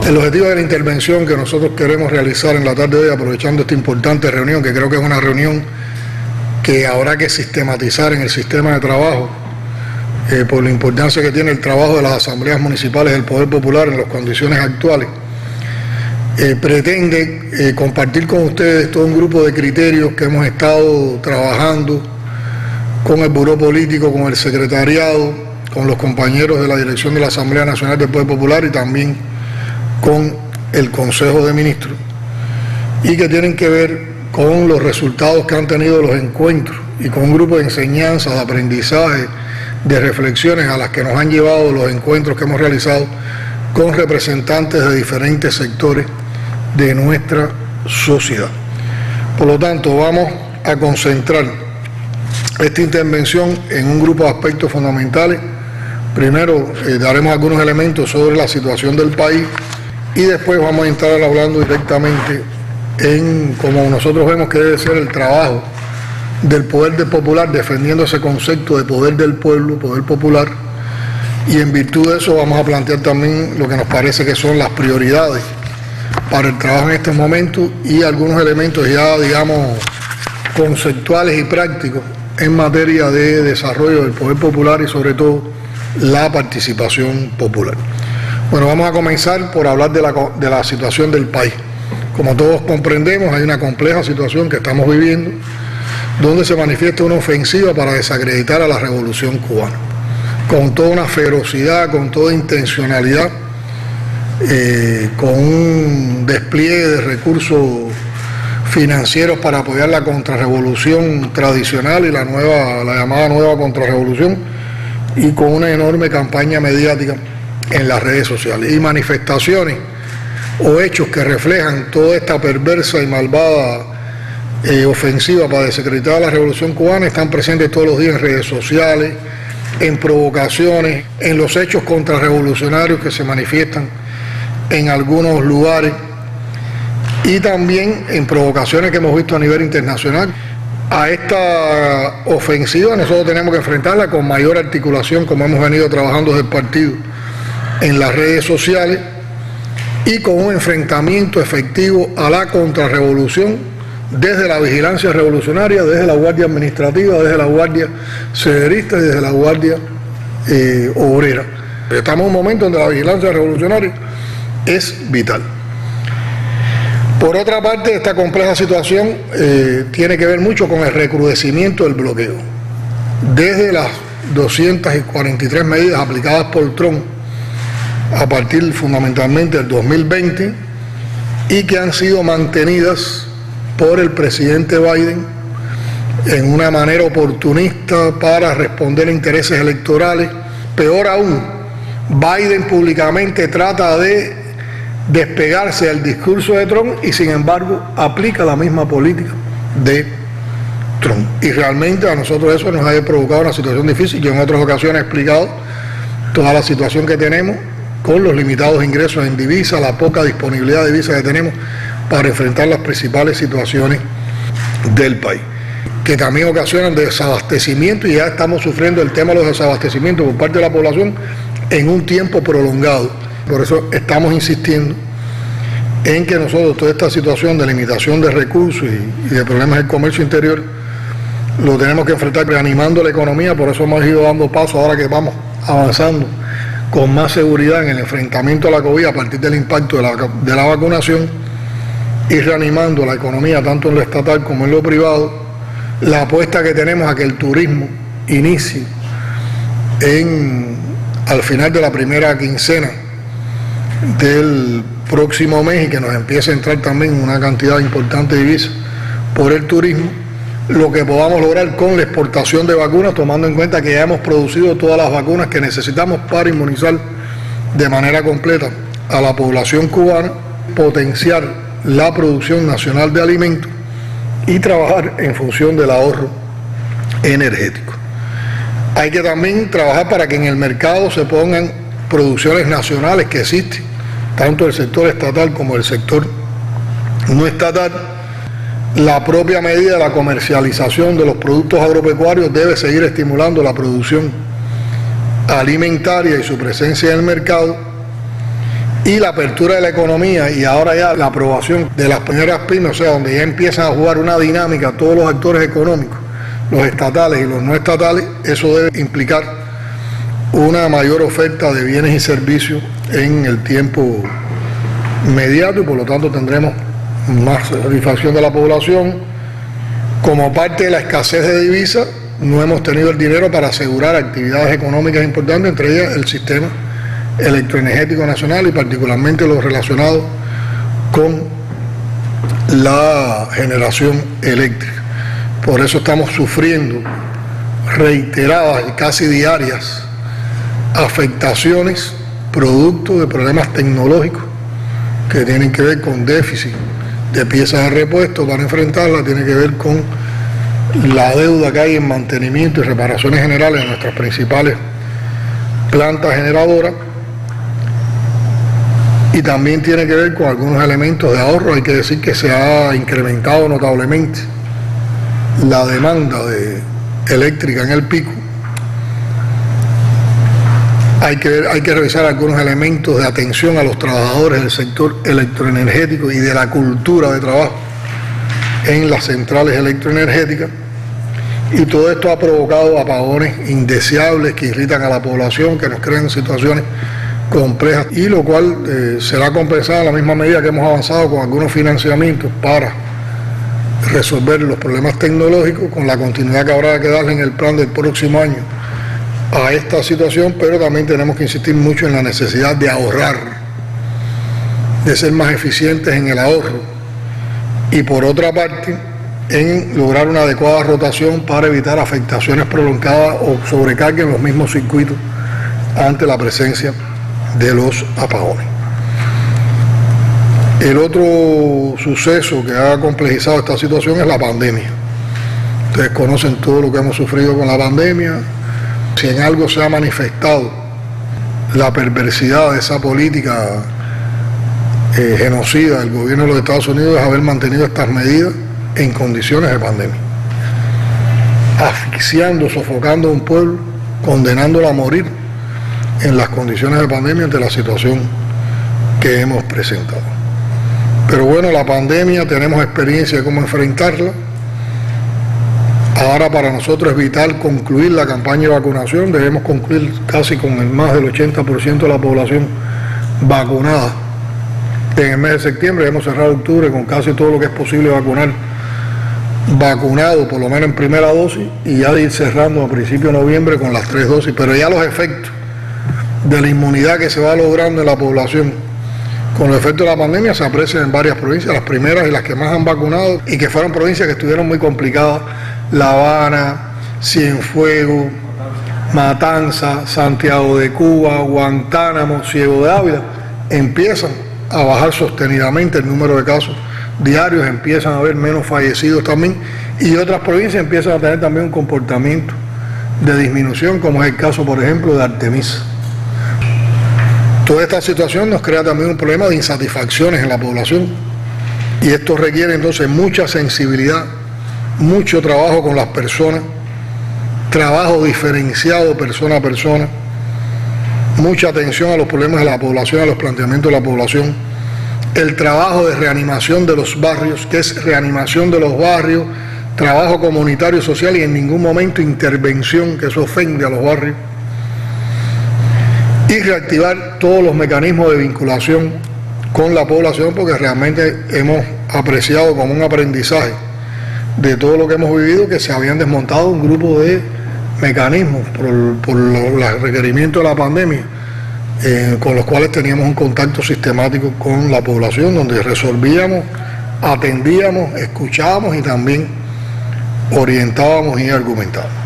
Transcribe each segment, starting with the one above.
El objetivo de la intervención que nosotros queremos realizar en la tarde de hoy, aprovechando esta importante reunión, que creo que es una reunión que habrá que sistematizar en el sistema de trabajo, por la importancia que tiene el trabajo de las asambleas municipales del Poder Popular en las condiciones actuales, pretende compartir con ustedes todo un grupo de criterios que hemos estado trabajando con el Buró Político, con el Secretariado, con los compañeros de la Dirección de la Asamblea Nacional del Poder Popular y también con el Consejo de Ministros, y que tienen que ver con los resultados que han tenido los encuentros y con un grupo de enseñanzas, de aprendizaje, de reflexiones a las que nos han llevado los encuentros que hemos realizado con representantes de diferentes sectores de nuestra sociedad. Por lo tanto, vamos a concentrar esta intervención en un grupo de aspectos fundamentales. Primero, daremos algunos elementos sobre la situación del país y después vamos a entrar hablando directamente en cómo nosotros vemos que debe ser el trabajo del poder popular, defendiendo ese concepto de poder del pueblo, poder popular, y en virtud de eso vamos a plantear también lo que nos parece que son las prioridades para el trabajo en este momento y algunos elementos ya, digamos, conceptuales y prácticos en materia de desarrollo del poder popular y sobre todo la participación popular. Bueno, vamos a comenzar por hablar de la situación del país. Como todos comprendemos, hay una compleja situación que estamos viviendo, donde se manifiesta una ofensiva para desacreditar a la revolución cubana, con toda una ferocidad, con toda intencionalidad, con un despliegue de recursos financieros para apoyar la contrarrevolución tradicional y la llamada nueva contrarrevolución, y con una enorme campaña mediática en las redes sociales y manifestaciones o hechos que reflejan toda esta perversa y malvada ofensiva para desacreditar a la revolución cubana están presentes todos los días en redes sociales, en provocaciones, en los hechos contrarrevolucionarios que se manifiestan en algunos lugares y también en provocaciones que hemos visto a nivel internacional. A esta ofensiva nosotros tenemos que enfrentarla con mayor articulación, como hemos venido trabajando desde el partido en las redes sociales, y con un enfrentamiento efectivo a la contrarrevolución desde la vigilancia revolucionaria, desde la Guardia Administrativa, desde la Guardia Sederista y desde la Guardia Obrera. Estamos en un momento donde la vigilancia revolucionaria es vital. Por otra parte, esta compleja situación tiene que ver mucho con el recrudecimiento del bloqueo. Desde las 243 medidas aplicadas por Trump a partir fundamentalmente del 2020 y que han sido mantenidas por el presidente Biden en una manera oportunista para responder a intereses electorales. Peor aún, Biden públicamente trata de despegarse del discurso de Trump y sin embargo aplica la misma política de Trump. Y realmente a nosotros eso nos ha provocado una situación difícil. Yo en otras ocasiones he explicado toda la situación que tenemos con los limitados ingresos en divisa, la poca disponibilidad de divisa que tenemos para enfrentar las principales situaciones del país, que también ocasionan desabastecimiento, y ya estamos sufriendo el tema de los desabastecimientos por parte de la población en un tiempo prolongado. Por eso estamos insistiendo en que nosotros toda esta situación de limitación de recursos y de problemas del comercio interior lo tenemos que enfrentar reanimando la economía. Por eso hemos ido dando pasos ahora que vamos avanzando con más seguridad en el enfrentamiento a la COVID a partir del impacto de la vacunación y reanimando la economía tanto en lo estatal como en lo privado. La apuesta que tenemos a que el turismo inicie al final de la primera quincena del próximo mes y que nos empiece a entrar también una cantidad importante de divisas por el turismo, lo que podamos lograr con la exportación de vacunas, tomando en cuenta que ya hemos producido todas las vacunas que necesitamos para inmunizar de manera completa a la población cubana, potenciar la producción nacional de alimentos y trabajar en función del ahorro energético. Hay que también trabajar para que en el mercado se pongan producciones nacionales que existen, tanto del sector estatal como del sector no estatal. La propia medida de la comercialización de los productos agropecuarios debe seguir estimulando la producción alimentaria y su presencia en el mercado, y la apertura de la economía y ahora ya la aprobación de las primeras pymes, o sea, donde ya empiezan a jugar una dinámica todos los actores económicos, los estatales y los no estatales, eso debe implicar una mayor oferta de bienes y servicios en el tiempo inmediato y por lo tanto tendremos más satisfacción de la población. Como parte de la escasez de divisas, no hemos tenido el dinero para asegurar actividades económicas importantes, entre ellas el sistema electroenergético nacional y particularmente lo relacionado con la generación eléctrica. Por eso estamos sufriendo reiteradas y casi diarias afectaciones producto de problemas tecnológicos que tienen que ver con déficit de piezas de repuesto para enfrentarla, tiene que ver con la deuda que hay en mantenimiento y reparaciones generales de nuestras principales plantas generadoras y también tiene que ver con algunos elementos de ahorro. Hay que decir que se ha incrementado notablemente la demanda eléctrica en el pico. Hay que revisar algunos elementos de atención a los trabajadores del sector electroenergético y de la cultura de trabajo en las centrales electroenergéticas. Y todo esto ha provocado apagones indeseables que irritan a la población, que nos crean situaciones complejas, y lo cual será compensado en la misma medida que hemos avanzado con algunos financiamientos para resolver los problemas tecnológicos, con la continuidad que habrá que darle en el plan del próximo año a esta situación, pero también tenemos que insistir mucho en la necesidad de ahorrar, de ser más eficientes en el ahorro y por otra parte en lograr una adecuada rotación para evitar afectaciones prolongadas o sobrecarga en los mismos circuitos ante la presencia de los apagones. El otro suceso que ha complejizado esta situación es la pandemia. Ustedes conocen todo lo que hemos sufrido con la pandemia. Si en algo se ha manifestado la perversidad de esa política genocida del gobierno de los Estados Unidos es haber mantenido estas medidas en condiciones de pandemia, asfixiando, sofocando a un pueblo, condenándolo a morir en las condiciones de pandemia ante la situación que hemos presentado. Pero bueno, la pandemia, tenemos experiencia de cómo enfrentarla. Ahora para nosotros es vital concluir la campaña de vacunación. Debemos concluir casi con más del 80% de la población vacunada en el mes de septiembre. Hemos cerrado octubre con casi todo lo que es posible vacunar vacunado, por lo menos en primera dosis, y ya de ir cerrando a principios de noviembre con las 3 dosis. Pero ya los efectos de la inmunidad que se va logrando en la población con los efectos de la pandemia se aprecian en varias provincias, las primeras y las que más han vacunado, y que fueron provincias que estuvieron muy complicadas: La Habana, Cienfuegos, Matanza, Santiago de Cuba, Guantánamo, Ciego de Ávila. Empiezan a bajar sostenidamente el número de casos diarios, empiezan a haber menos fallecidos también, y otras provincias empiezan a tener también un comportamiento de disminución, como es el caso, por ejemplo, de Artemisa. Toda esta situación nos crea también un problema de insatisfacciones en la población, y esto requiere entonces mucha sensibilidad, mucho trabajo con las personas, trabajo diferenciado persona a persona, mucha atención a los problemas de la población, a los planteamientos de la población, el trabajo de reanimación de los barrios, que es reanimación de los barrios, trabajo comunitario y social, y en ningún momento intervención, que eso ofende a los barrios, y reactivar todos los mecanismos de vinculación con la población, porque realmente hemos apreciado como un aprendizaje de todo lo que hemos vivido que se habían desmontado un grupo de mecanismos por los requerimientos de la pandemia, con los cuales teníamos un contacto sistemático con la población, donde resolvíamos, atendíamos, escuchábamos y también orientábamos y argumentábamos.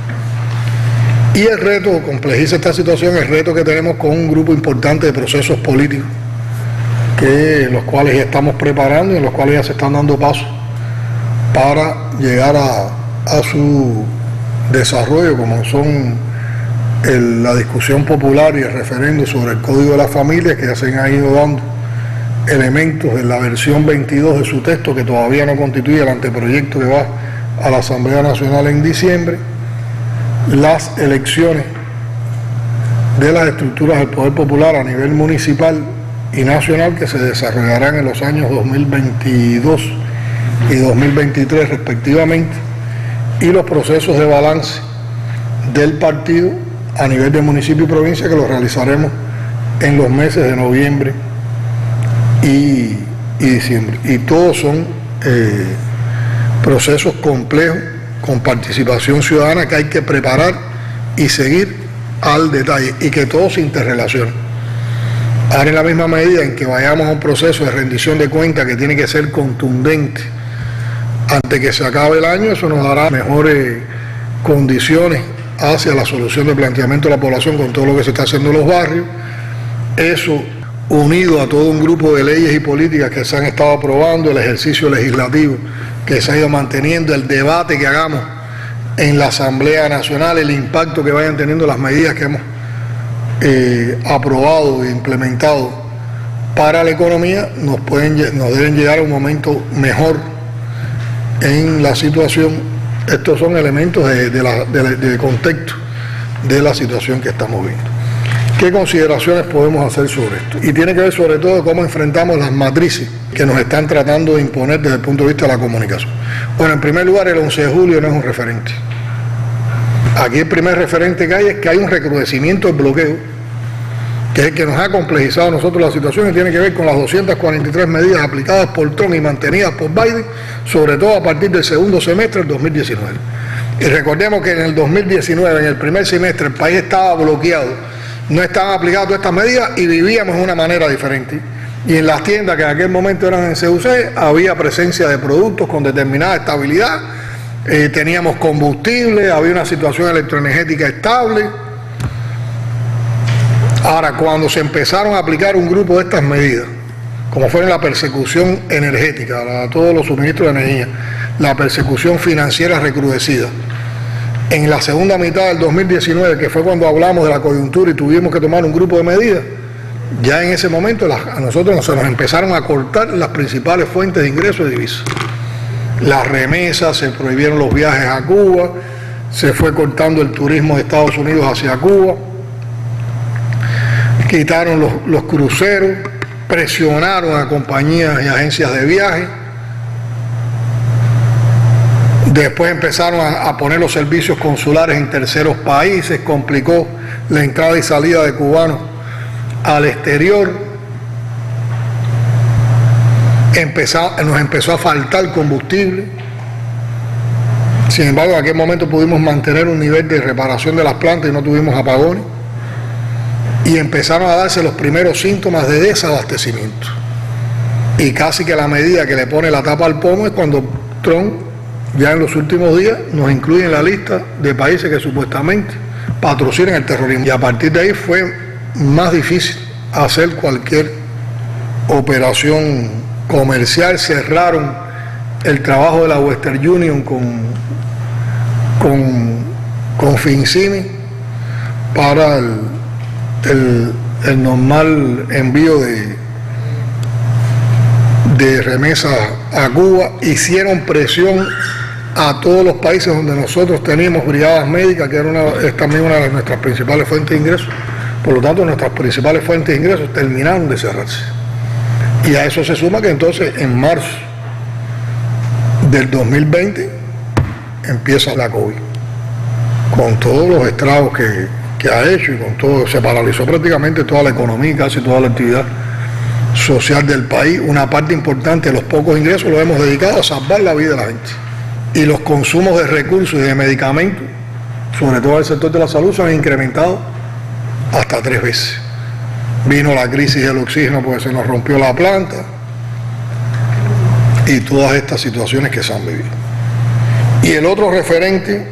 Y el reto, complejiza esta situación, el reto que tenemos con un grupo importante de procesos políticos, los cuales ya estamos preparando y en los cuales ya se están dando pasos para llegar a su desarrollo, como son la discusión popular y el referendo sobre el Código de la Familia, que ya se han ido dando elementos de la versión 22 de su texto, que todavía no constituye el anteproyecto que va a la Asamblea Nacional en diciembre, las elecciones de las estructuras del Poder Popular a nivel municipal y nacional que se desarrollarán en los años 2022 y 2023 respectivamente, y los procesos de balance del partido a nivel de municipio y provincia que los realizaremos en los meses de noviembre y diciembre. Y todos son procesos complejos con participación ciudadana que hay que preparar y seguir al detalle y que todo se interrelaciona. Ahora, en la misma medida en que vayamos a un proceso de rendición de cuentas que tiene que ser contundente antes que se acabe el año, eso nos dará mejores condiciones hacia la solución del planteamiento de la población con todo lo que se está haciendo en los barrios. Eso, unido a todo un grupo de leyes y políticas que se han estado aprobando, el ejercicio legislativo que se ha ido manteniendo, el debate que hagamos en la Asamblea Nacional, el impacto que vayan teniendo las medidas que hemos aprobado e implementado para la economía, nos deben llegar a un momento mejor en la situación. Estos son elementos de contexto de la situación que estamos viendo. ¿Qué consideraciones podemos hacer sobre esto? Y tiene que ver sobre todo cómo enfrentamos las matrices que nos están tratando de imponer desde el punto de vista de la comunicación. Bueno, en primer lugar, el 11 de julio no es un referente. Aquí el primer referente que hay es que hay un recrudecimiento del bloqueo, que es el que nos ha complejizado a nosotros la situación, y tiene que ver con las 243 medidas aplicadas por Trump y mantenidas por Biden, sobre todo a partir del segundo semestre del 2019. Y recordemos que en el 2019, en el primer semestre, el país estaba bloqueado, no estaban aplicadas todas estas medidas y vivíamos de una manera diferente. Y en las tiendas que en aquel momento eran en CUC, había presencia de productos con determinada estabilidad, teníamos combustible, había una situación electroenergética estable. Ahora, cuando se empezaron a aplicar un grupo de estas medidas, como fue la persecución energética a todos los suministros de energía, la persecución financiera recrudecida, en la segunda mitad del 2019, que fue cuando hablamos de la coyuntura y tuvimos que tomar un grupo de medidas, ya en ese momento a nosotros se nos empezaron a cortar las principales fuentes de ingresos de divisas. Las remesas, se prohibieron los viajes a Cuba, se fue cortando el turismo de Estados Unidos hacia Cuba, quitaron los cruceros, presionaron a compañías y agencias de viaje. Después empezaron a poner los servicios consulares en terceros países, complicó la entrada y salida de cubanos al exterior. Nos empezó a faltar combustible. Sin embargo, en aquel momento pudimos mantener un nivel de reparación de las plantas y no tuvimos apagones. Y empezaron a darse los primeros síntomas de desabastecimiento. Y casi que la medida que le pone la tapa al pomo es cuando Trump, ya en los últimos días, nos incluye en la lista de países que supuestamente patrocinan el terrorismo. Y a partir de ahí fue más difícil hacer cualquier operación comercial. Cerraron el trabajo de la Western Union con Fincini para el normal envío de remesas a Cuba. Hicieron presión a todos los países donde nosotros teníamos brigadas médicas, que es también una de nuestras principales fuentes de ingresos. Por lo tanto, nuestras principales fuentes de ingresos terminaron de cerrarse. Y a eso se suma que entonces en marzo del 2020 empieza la COVID, con todos los estragos que ha hecho, y con todo, se paralizó prácticamente toda la economía y casi toda la actividad social del país. Una parte importante de los pocos ingresos los hemos dedicado a salvar la vida de la gente. Y los consumos de recursos y de medicamentos, sobre todo el sector de la salud, se han incrementado hasta 3 veces. Vino la crisis del oxígeno porque se nos rompió la planta y todas estas situaciones que se han vivido. Y el otro referente,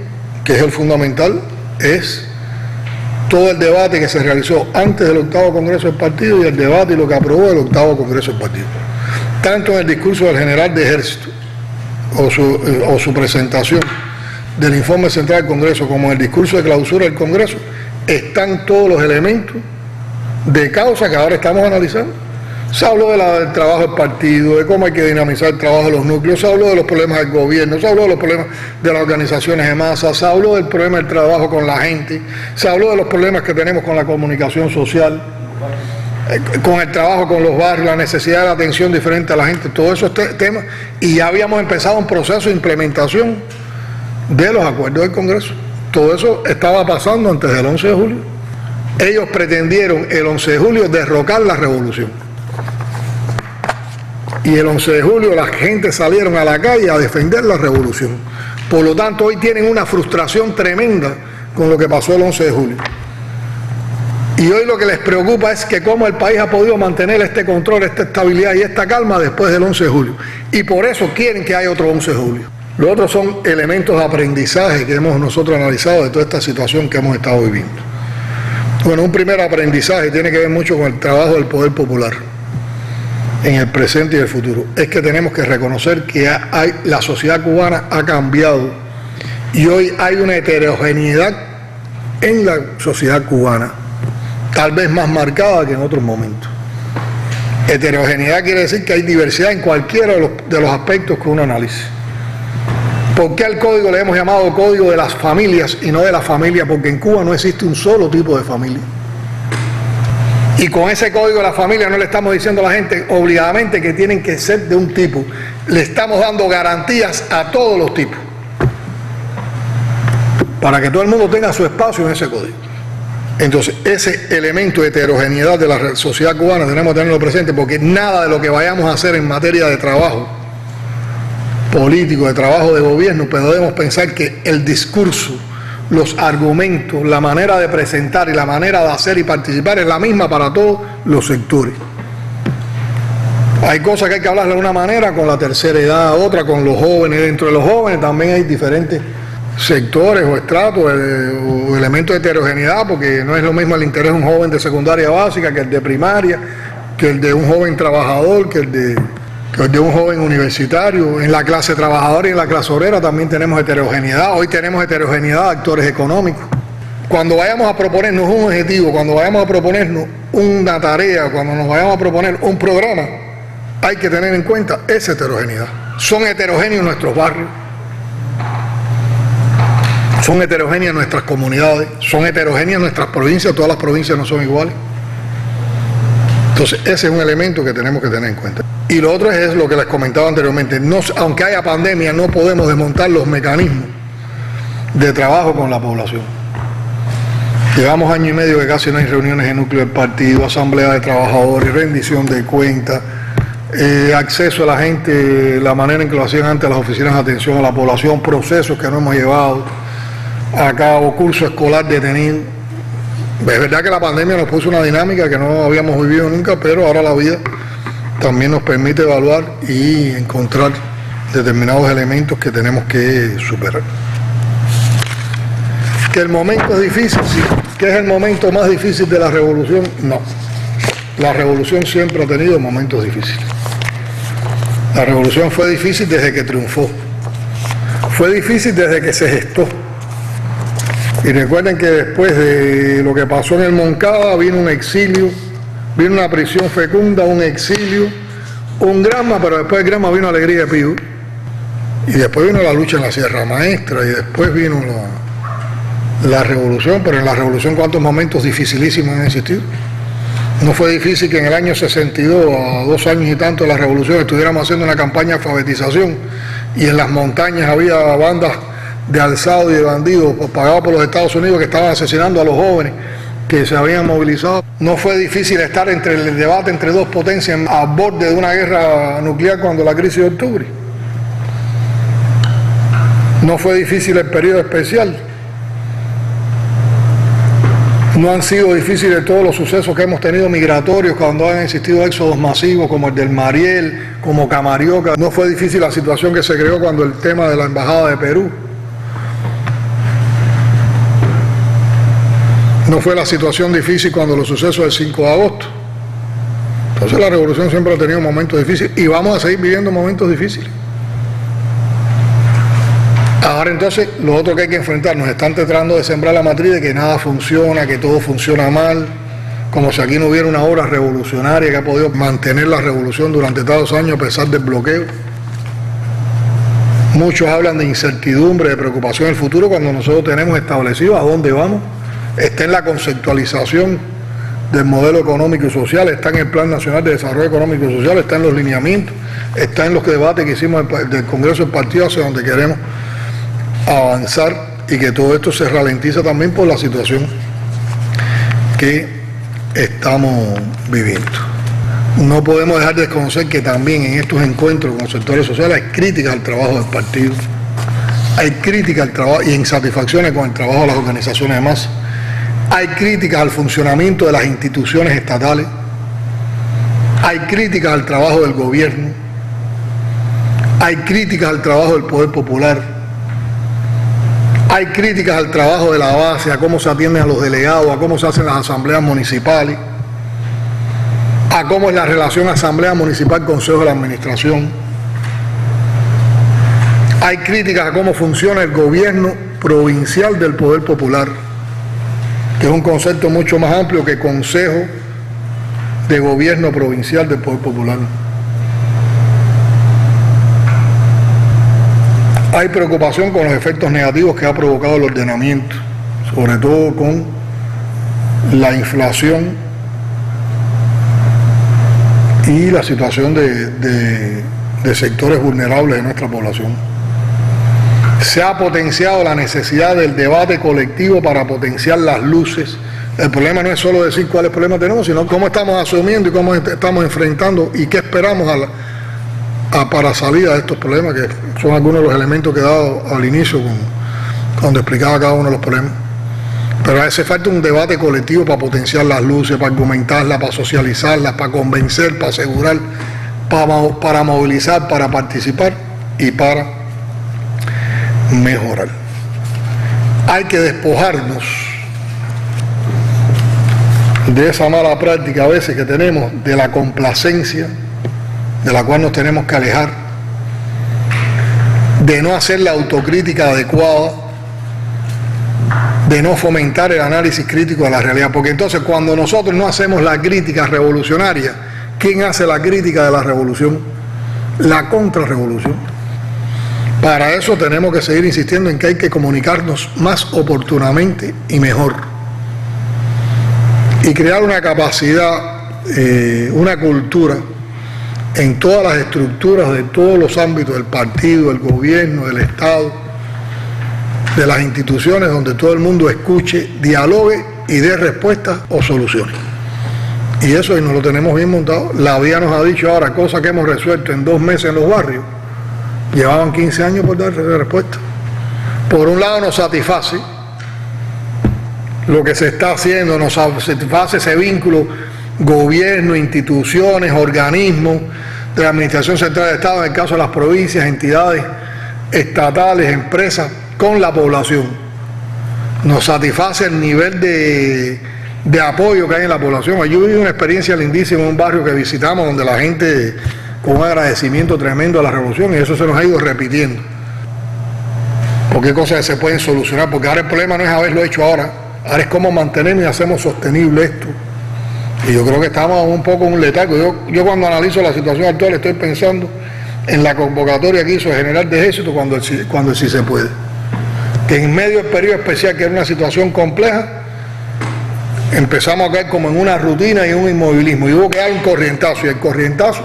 que es el fundamental, es todo el debate que se realizó antes del 8º Congreso del Partido y el debate y lo que aprobó el 8º Congreso del Partido. Tanto en el discurso del general de Ejército o su presentación del informe central del Congreso, como en el discurso de clausura del Congreso, están todos los elementos de causa que ahora estamos analizando. Se habló del trabajo del partido, de cómo hay que dinamizar el trabajo de los núcleos, se habló de los problemas del gobierno, se habló de los problemas de las organizaciones de masa, se habló del problema del trabajo con la gente, se habló de los problemas que tenemos con la comunicación social, con el trabajo, con los barrios, la necesidad de la atención diferente a la gente, todos esos temas, y ya habíamos empezado un proceso de implementación de los acuerdos del Congreso. Todo eso estaba pasando antes del 11 de julio. Ellos pretendieron el 11 de julio derrocar la revolución. Y el 11 de julio la gente salieron a la calle a defender la revolución. Por lo tanto, hoy tienen una frustración tremenda con lo que pasó el 11 de julio. Y hoy lo que les preocupa es que cómo el país ha podido mantener este control, esta estabilidad y esta calma después del 11 de julio. Y por eso quieren que haya otro 11 de julio. Los otros son elementos de aprendizaje que hemos nosotros analizado de toda esta situación que hemos estado viviendo. Bueno, un primer aprendizaje tiene que ver mucho con el trabajo del poder popular en el presente y el futuro. Es que tenemos que reconocer que la sociedad cubana ha cambiado y hoy hay una heterogeneidad en la sociedad cubana, tal vez más marcada que en otros momentos. Heterogeneidad quiere decir que hay diversidad en cualquiera de los aspectos que uno analice. ¿Por qué al código le hemos llamado código de las familias y no de la familia? Porque en Cuba no existe un solo tipo de familia. Y con ese código de la familia no le estamos diciendo a la gente obligadamente que tienen que ser de un tipo. Le estamos dando garantías a todos los tipos, para que todo el mundo tenga su espacio en ese código. Entonces, ese elemento de heterogeneidad de la sociedad cubana tenemos que tenerlo presente, porque nada de lo que vayamos a hacer en materia de trabajo político, de trabajo de gobierno, podemos pensar que el discurso, los argumentos, la manera de presentar y la manera de hacer y participar es la misma para todos los sectores. Hay cosas que hay que hablar de una manera con la tercera edad, otra con los jóvenes. Dentro de los jóvenes también hay diferentes sectores o estratos o elementos de heterogeneidad, porque no es lo mismo el interés de un joven de secundaria básica que el de primaria, que el de un joven trabajador, que el de un joven universitario. En la clase trabajadora y en la clase obrera también tenemos heterogeneidad. Hoy tenemos heterogeneidad de actores económicos. Cuando vayamos a proponernos un objetivo, cuando vayamos a proponernos una tarea, cuando nos vayamos a proponer un programa, hay que tener en cuenta esa heterogeneidad. Son heterogéneos nuestros barrios, son heterogéneas nuestras comunidades, son heterogéneas nuestras provincias, todas las provincias no son iguales. Entonces, ese es un elemento que tenemos que tener en cuenta. Y lo otro es lo que les comentaba anteriormente. Aunque haya pandemia, no podemos desmontar los mecanismos de trabajo con la población. Llevamos año y medio que casi no hay reuniones en núcleo del partido, asamblea de trabajadores, rendición de cuentas, acceso a la gente, la manera en que lo hacían antes las oficinas de atención a la población, procesos que no hemos llevado a cabo, curso escolar detenido. Es verdad que la pandemia nos puso una dinámica que no habíamos vivido nunca, pero ahora la vida también nos permite evaluar y encontrar determinados elementos que tenemos que superar. ¿Que el momento es difícil? Sí. ¿Que es el momento más difícil de la revolución? No. La revolución siempre ha tenido momentos difíciles. La revolución fue difícil desde que triunfó. Fue difícil desde que se gestó. Y recuerden que después de lo que pasó en el Moncada vino un exilio, vino una prisión fecunda, un exilio, un Granma, pero después de Granma vino Alegría de Pío. Y después vino la lucha en la Sierra Maestra y después vino la revolución, pero en la revolución cuántos momentos dificilísimos han existido. No fue difícil que en el año 62, a 2 años y tanto de la revolución, estuviéramos haciendo una campaña de alfabetización y en las montañas había bandas de alzado y de bandidos pagados por los Estados Unidos que estaban asesinando a los jóvenes que se habían movilizado. No fue difícil estar entre el debate entre dos potencias a borde de una guerra nuclear cuando la crisis de octubre. No fue difícil el periodo especial. No han sido difíciles todos los sucesos que hemos tenido migratorios cuando han existido éxodos masivos como el del Mariel, como Camarioca. No fue difícil la situación que se creó cuando el tema de la Embajada de Perú. No fue la situación difícil cuando los sucesos del 5 de agosto. Entonces la revolución siempre ha tenido momentos difíciles y vamos a seguir viviendo momentos difíciles. Ahora entonces, lo otro que hay que enfrentar, nos están tratando de sembrar la matriz de que nada funciona, que todo funciona mal, como si aquí no hubiera una obra revolucionaria que ha podido mantener la revolución durante tantos años a pesar del bloqueo. Muchos hablan de incertidumbre, de preocupación en el futuro, cuando nosotros tenemos establecido a dónde vamos. Está en la conceptualización del modelo económico y social, está en el Plan Nacional de Desarrollo Económico y Social, está en los lineamientos, está en los debates que hicimos del Congreso del Partido hacia donde queremos avanzar, y que todo esto se ralentiza también por la situación que estamos viviendo. No podemos dejar de desconocer que también en estos encuentros con sectores sociales hay críticas al trabajo del partido, hay críticas al trabajo y insatisfacciones con el trabajo de las organizaciones de masa, hay críticas al funcionamiento de las instituciones estatales, hay críticas al trabajo del gobierno, hay críticas al trabajo del poder popular, hay críticas al trabajo de la base, a cómo se atienden a los delegados, a cómo se hacen las asambleas municipales, a cómo es la relación asamblea municipal-consejo de la administración. Hay críticas a cómo funciona el gobierno provincial del poder popular, que es un concepto mucho más amplio que consejo de gobierno provincial del poder popular. Hay preocupación con los efectos negativos que ha provocado el ordenamiento, sobre todo con la inflación y la situación de sectores vulnerables de nuestra población. Se ha potenciado la necesidad del debate colectivo para potenciar las luces. El problema no es solo decir cuáles problemas tenemos, sino cómo estamos asumiendo y cómo estamos enfrentando y qué esperamos para salir de estos problemas, que son algunos de los elementos que he dado al inicio cuando explicaba cada uno de los problemas. Pero hace falta un debate colectivo para potenciar las luces, para argumentarlas, para socializarlas, para convencer, para asegurar, para movilizar, para participar y para mejorar. Hay que despojarnos de esa mala práctica a veces que tenemos, de la complacencia, de la cual nos tenemos que alejar, de no hacer la autocrítica adecuada, de no fomentar el análisis crítico de la realidad, porque entonces cuando nosotros no hacemos la crítica revolucionaria, ¿quién hace la crítica de la revolución? La contrarrevolución. Para eso tenemos que seguir insistiendo en que hay que comunicarnos más oportunamente y mejor, y crear una capacidad, una cultura en todas las estructuras de todos los ámbitos del partido, del gobierno, del Estado, de las instituciones, donde todo el mundo escuche, dialogue y dé respuestas o soluciones. Y eso nos lo tenemos bien montado. La vía nos ha dicho ahora cosas que hemos resuelto en 2 meses en los barrios. Llevaban 15 años por dar respuesta. Por un lado nos satisface lo que se está haciendo, nos satisface ese vínculo gobierno, instituciones, organismos de la Administración Central del Estado, en el caso de las provincias, entidades estatales, empresas, con la población. Nos satisface el nivel de apoyo que hay en la población. Yo viví una experiencia lindísima en un barrio que visitamos, donde la gente con un agradecimiento tremendo a la revolución, y eso se nos ha ido repitiendo. Porque cosas que se pueden solucionar, porque ahora el problema no es haberlo hecho ahora es cómo mantenemos y hacemos sostenible esto. Y yo creo que estamos un poco en un letargo. Yo cuando analizo la situación actual estoy pensando en la convocatoria que hizo el general de Ejército cuando el sí se puede. Que en medio del periodo especial, que era una situación compleja, empezamos a caer como en una rutina y un inmovilismo. Y hubo que dar un corrientazo, y el corrientazo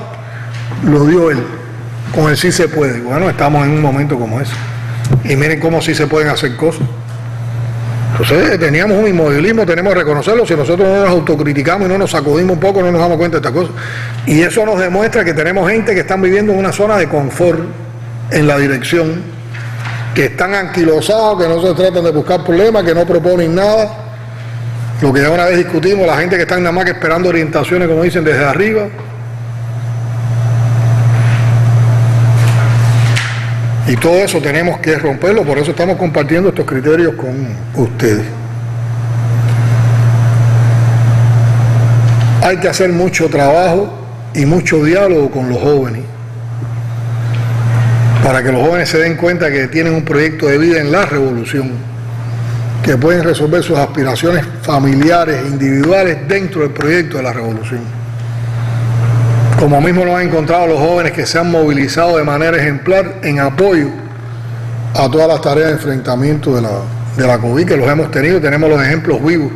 lo dio él. Con el sí se puede. Bueno, estamos en un momento como ese. Y miren cómo sí se pueden hacer cosas. Entonces teníamos un inmovilismo, tenemos que reconocerlo. Si nosotros no nos autocriticamos y no nos sacudimos un poco, no nos damos cuenta de estas cosas. Y eso nos demuestra que tenemos gente que están viviendo en una zona de confort en la dirección, que están anquilosados, que no se tratan de buscar problemas, que no proponen nada. Lo que ya una vez discutimos, la gente que está nada más que esperando orientaciones, como dicen, desde arriba. Y todo eso tenemos que romperlo, por eso estamos compartiendo estos criterios con ustedes. Hay que hacer mucho trabajo y mucho diálogo con los jóvenes, para que los jóvenes se den cuenta que tienen un proyecto de vida en la revolución, que pueden resolver sus aspiraciones familiares e individuales dentro del proyecto de la revolución. Como mismo lo han encontrado los jóvenes que se han movilizado de manera ejemplar en apoyo a todas las tareas de enfrentamiento de la COVID, que los hemos tenido, tenemos los ejemplos vivos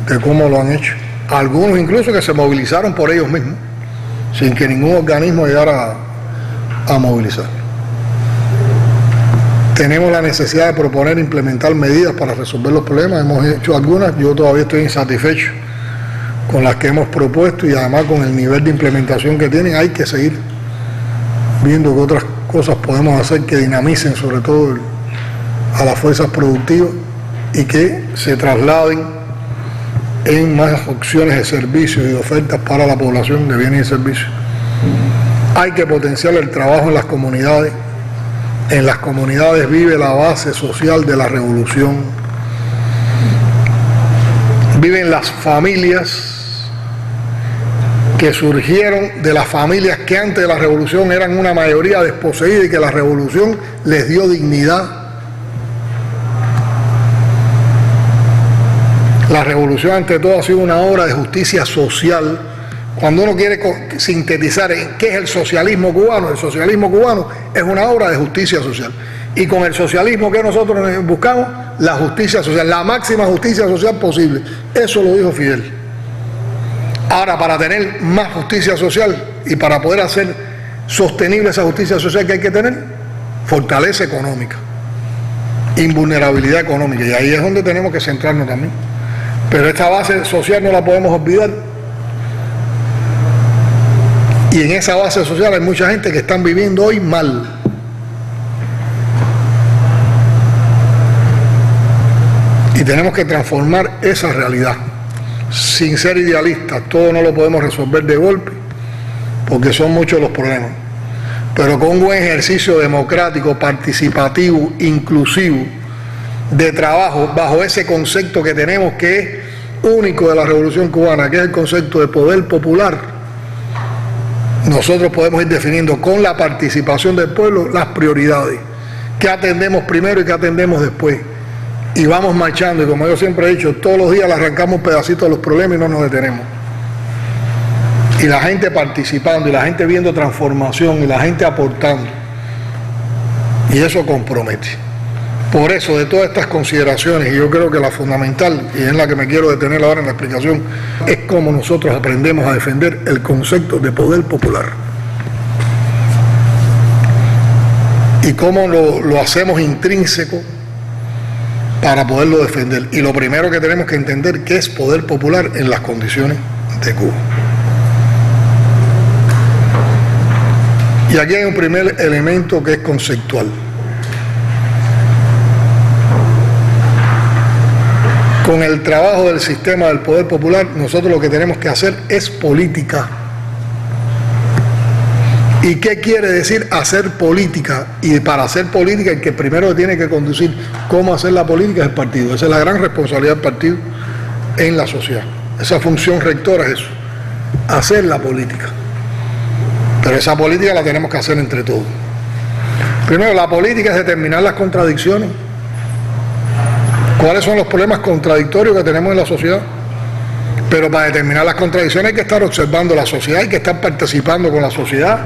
de cómo lo han hecho. algunos incluso que se movilizaron por ellos mismos, sin que ningún organismo llegara a movilizar. Tenemos la necesidad de proponer e implementar medidas para resolver los problemas. Hemos hecho algunas, yo todavía estoy insatisfecho con las que hemos propuesto y además con el nivel de implementación que tienen. Hay que seguir viendo qué otras cosas podemos hacer que dinamicen sobre todo a las fuerzas productivas y que se trasladen en más opciones de servicios y de ofertas para la población de bienes y servicios. Hay que potenciar el trabajo en las comunidades. En las comunidades vive la base social de la revolución. Viven las familias que surgieron de las familias que antes de la revolución eran una mayoría desposeída y que la revolución les dio dignidad. La revolución ante todo ha sido una obra de justicia social. Cuando uno quiere sintetizar en qué es el socialismo cubano es una obra de justicia social. Y con el socialismo que nosotros buscamos, la justicia social, la máxima justicia social posible. Eso lo dijo Fidel. Ahora, para tener más justicia social y para poder hacer sostenible esa justicia social que hay que tener, fortaleza económica, invulnerabilidad económica. Y ahí es donde tenemos que centrarnos también. Pero esta base social no la podemos olvidar. Y en esa base social hay mucha gente que están viviendo hoy mal. Y tenemos que transformar esa realidad. Sin ser idealistas, todo no lo podemos resolver de golpe, porque son muchos los problemas. Pero con un buen ejercicio democrático, participativo, inclusivo, de trabajo, bajo ese concepto que tenemos que es único de la Revolución Cubana, que es el concepto de poder popular, nosotros podemos ir definiendo con la participación del pueblo las prioridades, qué atendemos primero y qué atendemos después. Y vamos marchando, y como yo siempre he dicho, todos los días le arrancamos un pedacito de los problemas y no nos detenemos. Y la gente participando, y la gente viendo transformación, y la gente aportando. Y eso compromete. Por eso, de todas estas consideraciones, y yo creo que la fundamental, y es la que me quiero detener ahora en la explicación, es cómo nosotros aprendemos a defender el concepto de poder popular. Y cómo lo hacemos intrínseco para poderlo defender. Y lo primero que tenemos que entender que es poder popular en las condiciones de Cuba. Y aquí hay un primer elemento que es conceptual. Con el trabajo del sistema del poder popular, nosotros lo que tenemos que hacer es política. ¿Y qué quiere decir hacer política? Y para hacer política, el que primero tiene que conducir cómo hacer la política es el partido. Esa es la gran responsabilidad del partido en la sociedad. Esa función rectora es eso, hacer la política. Pero esa política la tenemos que hacer entre todos. Primero, la política es determinar las contradicciones. ¿Cuáles son los problemas contradictorios que tenemos en la sociedad? Pero para determinar las contradicciones hay que estar observando la sociedad, hay que estar participando con la sociedad,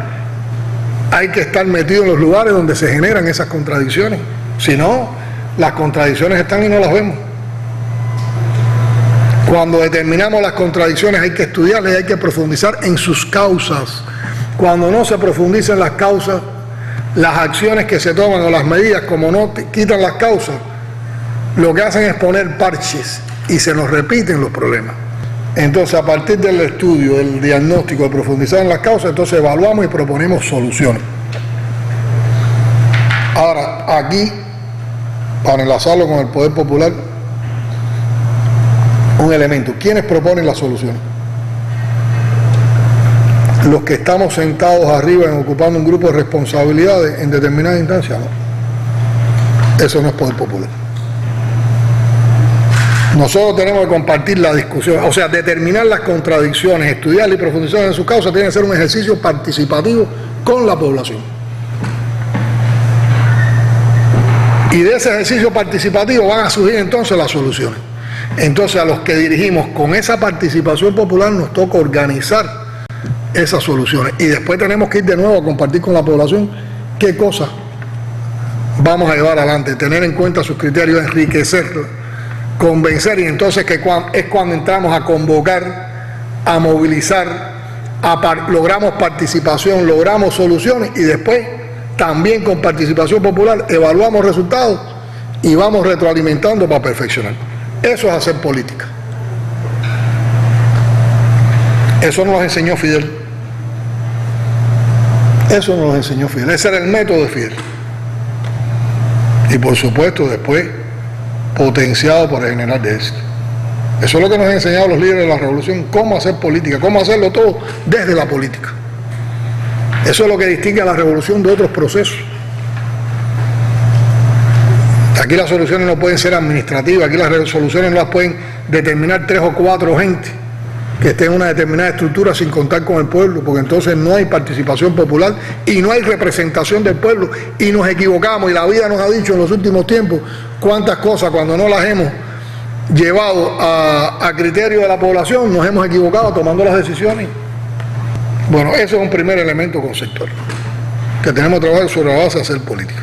hay que estar metido en los lugares donde se generan esas contradicciones. Si no, las contradicciones están y no las vemos. Cuando determinamos las contradicciones hay que estudiarlas y hay que profundizar en sus causas. Cuando no se profundiza en las causas, las acciones que se toman o las medidas, como no quitan las causas, lo que hacen es poner parches y se nos repiten los problemas. Entonces, a partir del estudio, del diagnóstico, de profundizar en las causas, entonces evaluamos y proponemos soluciones. Ahora, aquí, para enlazarlo con el poder popular, un elemento. ¿Quiénes proponen las soluciones? Los que estamos sentados arriba en ocupando un grupo de responsabilidades en determinadas instancias, no. Eso no es poder popular. Nosotros tenemos que compartir la discusión, o sea, determinar las contradicciones, estudiar y profundizar en sus causas, tiene que ser un ejercicio participativo con la población. Y de ese ejercicio participativo van a surgir entonces las soluciones. Entonces, a los que dirigimos con esa participación popular nos toca organizar esas soluciones. Y después tenemos que ir de nuevo a compartir con la población qué cosas vamos a llevar adelante, tener en cuenta sus criterios, enriquecerlos, convencer, y entonces es cuando entramos a convocar a movilizar, logramos participación, logramos soluciones y después también con participación popular evaluamos resultados y vamos retroalimentando para perfeccionar. Eso es hacer política. Eso nos enseñó Fidel. Eso nos enseñó Fidel. Ese era el método de Fidel. Y por supuesto después potenciado por el general de éxito. Eso es lo que nos han enseñado los líderes de la revolución, cómo hacer política, cómo hacerlo todo desde la política. Eso es lo que distingue a la revolución de otros procesos. Aquí las soluciones no pueden ser administrativas, aquí las soluciones no las pueden determinar 3 o 4 gente que estén en una determinada estructura sin contar con el pueblo, porque entonces no hay participación popular y no hay representación del pueblo y nos equivocamos y la vida nos ha dicho en los últimos tiempos cuántas cosas cuando no las hemos llevado a criterio de la población nos hemos equivocado tomando las decisiones. Bueno, ese es un primer elemento conceptual que tenemos que trabajar sobre la base de hacer política.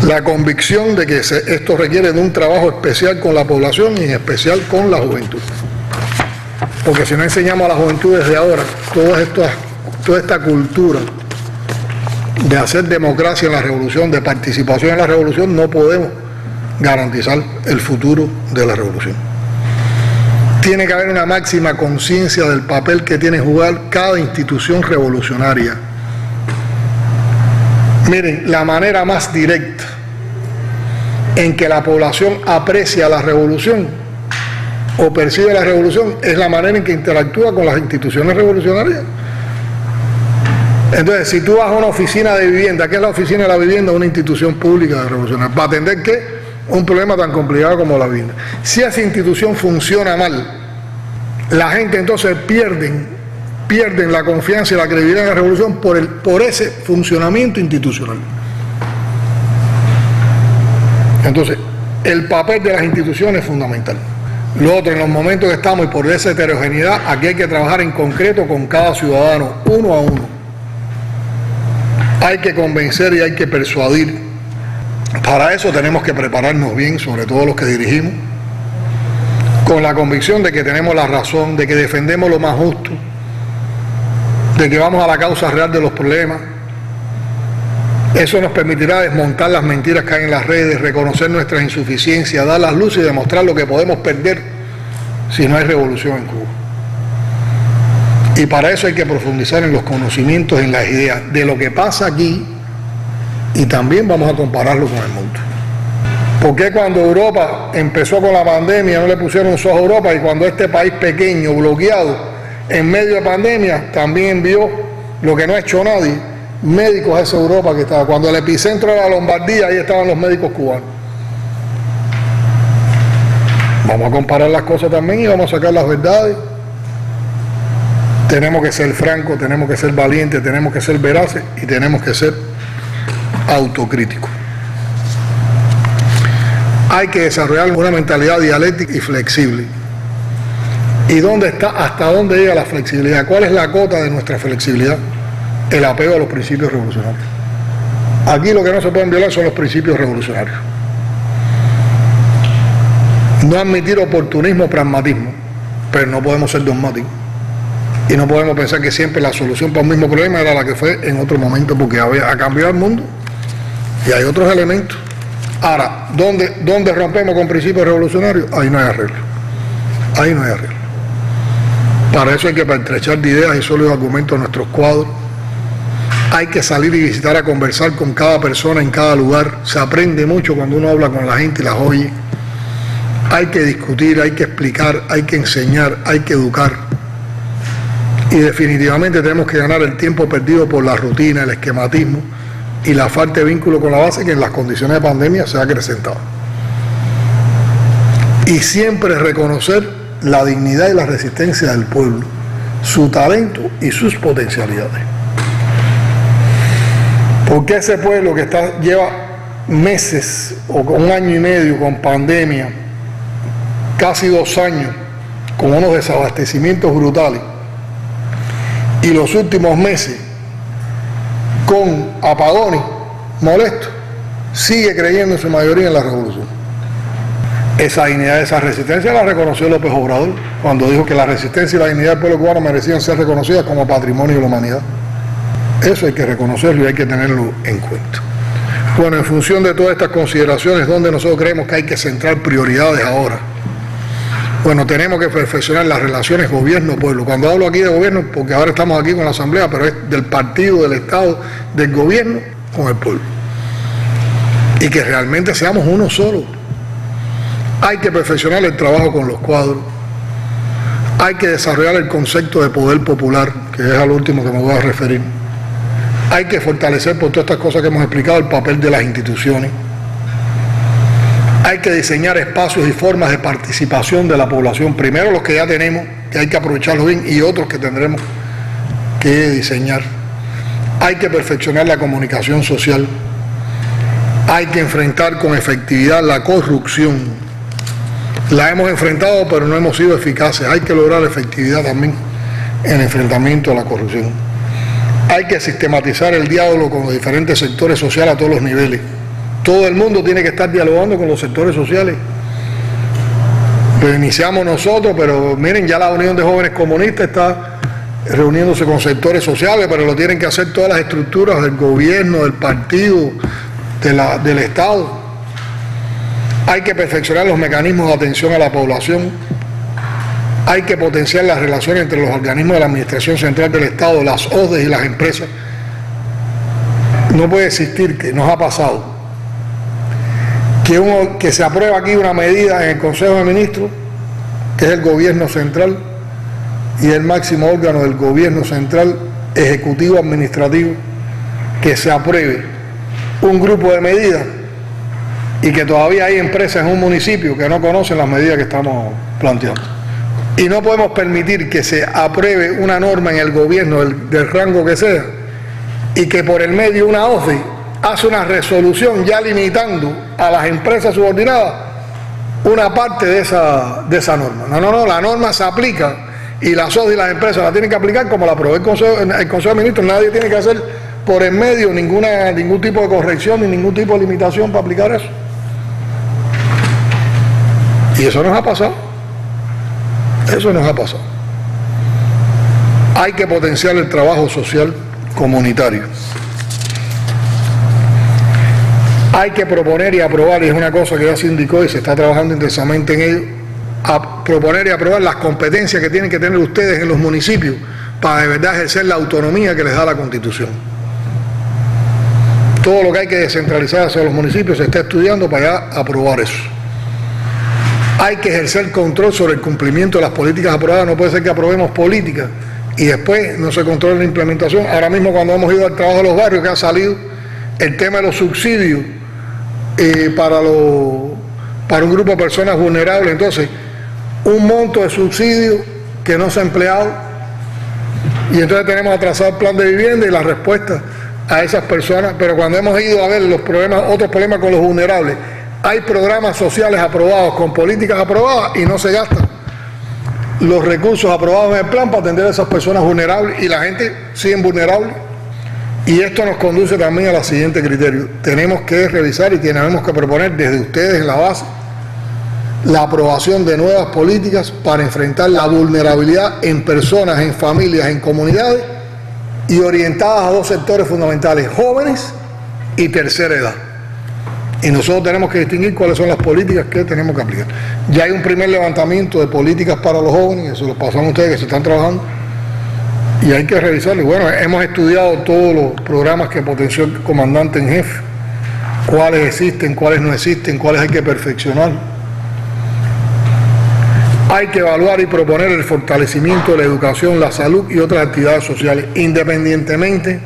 La convicción de que esto requiere de un trabajo especial con la población y en especial con la juventud. Porque si no enseñamos a la juventud desde ahora toda esta cultura de hacer democracia en la revolución, de participación en la revolución, no podemos garantizar el futuro de la revolución. Tiene que haber una máxima conciencia del papel que tiene que jugar cada institución revolucionaria. Miren, la manera más directa en que la población aprecia la revolución o percibe la revolución es la manera en que interactúa con las instituciones revolucionarias. Entonces, si tú vas a una oficina de vivienda, ¿qué es la oficina de la vivienda? Una institución pública revolucionaria. ¿Para atender qué? Un problema tan complicado como la vivienda. Si esa institución funciona mal, la gente entonces pierden la confianza y la credibilidad en la revolución por ese funcionamiento institucional. Entonces, el papel de las instituciones es fundamental. Lo otro, en los momentos que estamos y por esa heterogeneidad, aquí hay que trabajar en concreto con cada ciudadano, uno a uno. Hay que convencer y hay que persuadir. Para eso tenemos que prepararnos bien, sobre todo los que dirigimos, con la convicción de que tenemos la razón, de que defendemos lo más justo, de que vamos a la causa real de los problemas. Eso nos permitirá desmontar las mentiras que hay en las redes, reconocer nuestras insuficiencias, dar las luces y demostrar lo que podemos perder si no hay revolución en Cuba. Y para eso hay que profundizar en los conocimientos, en las ideas de lo que pasa aquí y también vamos a compararlo con el mundo. ¿Por qué cuando Europa empezó con la pandemia no le pusieron un ojo a Europa y cuando este país pequeño, bloqueado, en medio de pandemia, también envió lo que no ha hecho nadie, médicos a esa Europa que estaba? Cuando el epicentro era la Lombardía, ahí estaban los médicos cubanos. Vamos a comparar las cosas también y vamos a sacar las verdades. Tenemos que ser francos, tenemos que ser valientes, tenemos que ser veraces y tenemos que ser autocríticos. Hay que desarrollar una mentalidad dialéctica y flexible. ¿Y dónde está, hasta dónde llega la flexibilidad? ¿Cuál es la cota de nuestra flexibilidad? El apego a los principios revolucionarios. Aquí lo que no se pueden violar son los principios revolucionarios. No admitir oportunismo o pragmatismo, pero no podemos ser dogmáticos. Y no podemos pensar que siempre la solución para un mismo problema era la que fue en otro momento, porque ha cambiado el mundo y hay otros elementos. Ahora, ¿dónde rompemos con principios revolucionarios? Ahí no hay arreglo. Ahí no hay arreglo. Para eso hay que pertrechar de ideas y sólidos argumentos en nuestros cuadros. Hay que salir y visitar a conversar con cada persona en cada lugar. Se aprende mucho cuando uno habla con la gente y las oye. Hay que discutir, hay que explicar, hay que enseñar, hay que educar. Y definitivamente tenemos que ganar el tiempo perdido por la rutina, el esquematismo y la falta de vínculo con la base que en las condiciones de pandemia se ha acrecentado. Y siempre reconocer la dignidad y la resistencia del pueblo, su talento y sus potencialidades. Porque ese pueblo que lleva meses o un año y medio con pandemia, casi 2 años, con unos desabastecimientos brutales, y los últimos meses con apagones molestos, sigue creyendo en su mayoría en la revolución. Esa dignidad, esa resistencia la reconoció López Obrador cuando dijo que la resistencia y la dignidad del pueblo cubano merecían ser reconocidas como patrimonio de la humanidad. Eso hay que reconocerlo y hay que tenerlo en cuenta. Bueno, en función de todas estas consideraciones, ¿dónde nosotros creemos que hay que centrar prioridades ahora? Bueno, tenemos que perfeccionar las relaciones gobierno-pueblo. Cuando hablo aquí de gobierno, porque ahora estamos aquí con la Asamblea, pero es del partido, del Estado, del gobierno con el pueblo. Y que realmente seamos uno solo. Hay que perfeccionar el trabajo con los cuadros. Hay que desarrollar el concepto de poder popular, que es al último que me voy a referir. Hay que fortalecer, por todas estas cosas que hemos explicado, el papel de las instituciones. Hay que diseñar espacios y formas de participación de la población. Primero los que ya tenemos, que hay que aprovecharlos bien, y otros que tendremos que diseñar. Hay que perfeccionar la comunicación social. Hay que enfrentar con efectividad la corrupción. La hemos enfrentado, pero no hemos sido eficaces. Hay que lograr efectividad también en el enfrentamiento a la corrupción. Hay que sistematizar el diálogo con los diferentes sectores sociales a todos los niveles. Todo el mundo tiene que estar dialogando con los sectores sociales. Lo iniciamos nosotros, pero miren, ya la Unión de Jóvenes Comunistas está reuniéndose con sectores sociales, pero lo tienen que hacer todas las estructuras del gobierno, del partido, del Estado. Hay que perfeccionar los mecanismos de atención a la población. Hay que potenciar las relaciones entre los organismos de la Administración Central del Estado, las ODEs y las empresas. No puede existir, que nos ha pasado, que se aprueba aquí una medida en el Consejo de Ministros, que es el gobierno central, y el máximo órgano del gobierno central, ejecutivo administrativo, que se apruebe un grupo de medidas y que todavía hay empresas en un municipio que no conocen las medidas que estamos planteando. Y no podemos permitir que se apruebe una norma en el gobierno del rango que sea y que por el medio una OCDE hace una resolución ya limitando a las empresas subordinadas una parte de esa norma. No, la norma se aplica y las OCDE y las empresas la tienen que aplicar como la aprobó el Consejo de Ministros. Nadie tiene que hacer por el medio ningún tipo de corrección ni ningún tipo de limitación para aplicar eso. Y eso nos ha pasado. Eso nos ha pasado. Hay que potenciar el trabajo social comunitario. Hay que proponer y aprobar, y es una cosa que ya se indicó y se está trabajando intensamente en ello, a proponer y aprobar las competencias que tienen que tener ustedes en los municipios para de verdad ejercer la autonomía que les da la Constitución. Todo lo que hay que descentralizar hacia los municipios se está estudiando para ya aprobar eso. Hay que ejercer control sobre el cumplimiento de las políticas aprobadas. No puede ser que aprobemos políticas y después no se controle la implementación. Ahora mismo cuando hemos ido al trabajo de los barrios, que ha salido el tema de los subsidios para un grupo de personas vulnerables, entonces un monto de subsidio que no se ha empleado y entonces tenemos atrasado el plan de vivienda y la respuesta a esas personas. Pero cuando hemos ido a ver otros problemas con los vulnerables, hay programas sociales aprobados con políticas aprobadas y no se gastan los recursos aprobados en el plan para atender a esas personas vulnerables y la gente sigue vulnerable. Y esto nos conduce también a la siguiente criterio. Tenemos que revisar y tenemos que proponer desde ustedes en la base la aprobación de nuevas políticas para enfrentar la vulnerabilidad en personas, en familias, en comunidades y orientadas a dos sectores fundamentales: jóvenes y tercera edad. Y nosotros tenemos que distinguir cuáles son las políticas que tenemos que aplicar. Ya hay un primer levantamiento de políticas para los jóvenes, eso lo pasan ustedes que se están trabajando, y hay que revisarlo. Bueno, hemos estudiado todos los programas que potenció el comandante en jefe, cuáles existen, cuáles no existen, cuáles hay que perfeccionar. Hay que evaluar y proponer el fortalecimiento de la educación, la salud y otras actividades sociales, independientemente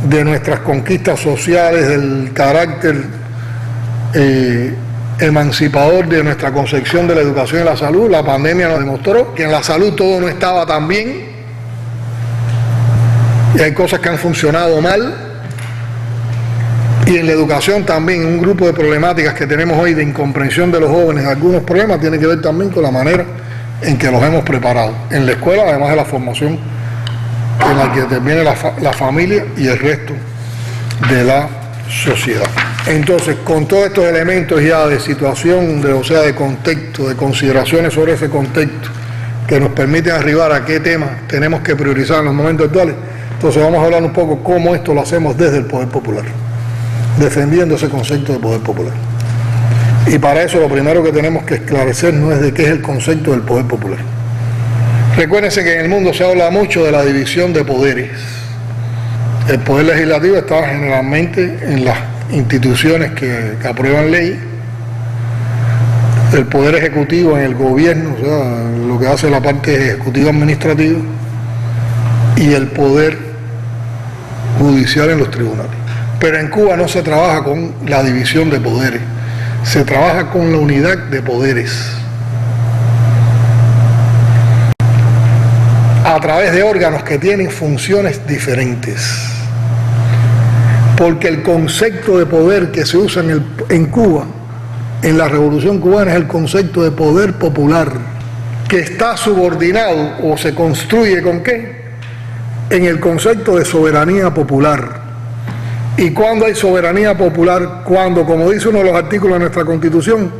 de nuestras conquistas sociales, del carácter emancipador de nuestra concepción de la educación y la salud. La pandemia nos demostró que en la salud todo no estaba tan bien y hay cosas que han funcionado mal, y en la educación también un grupo de problemáticas que tenemos hoy de incomprensión de los jóvenes. Algunos problemas tienen que ver también con la manera en que los hemos preparado en la escuela, además de la formación en la que interviene la familia y el resto de la sociedad. Entonces, con todos estos elementos ya de situación, de contexto, de consideraciones sobre ese contexto, que nos permiten arribar a qué temas tenemos que priorizar en los momentos actuales, entonces vamos a hablar un poco cómo esto lo hacemos desde el poder popular, defendiendo ese concepto de poder popular. Y para eso lo primero que tenemos que esclarecernos es de qué es el concepto del poder popular. Recuérdense que en el mundo se habla mucho de la división de poderes. El poder legislativo está generalmente en las instituciones que aprueban leyes, el poder ejecutivo en el gobierno, o sea, lo que hace la parte ejecutiva administrativa, y el poder judicial en los tribunales. Pero en Cuba no se trabaja con la división de poderes, se trabaja con la unidad de poderes, a través de órganos que tienen funciones diferentes. Porque el concepto de poder que se usa en Cuba, en la Revolución Cubana, es el concepto de poder popular, que está subordinado o se construye ¿con qué? En el concepto de soberanía popular. ¿Y cuándo hay soberanía popular? Cuando, como dice uno de los artículos de nuestra Constitución,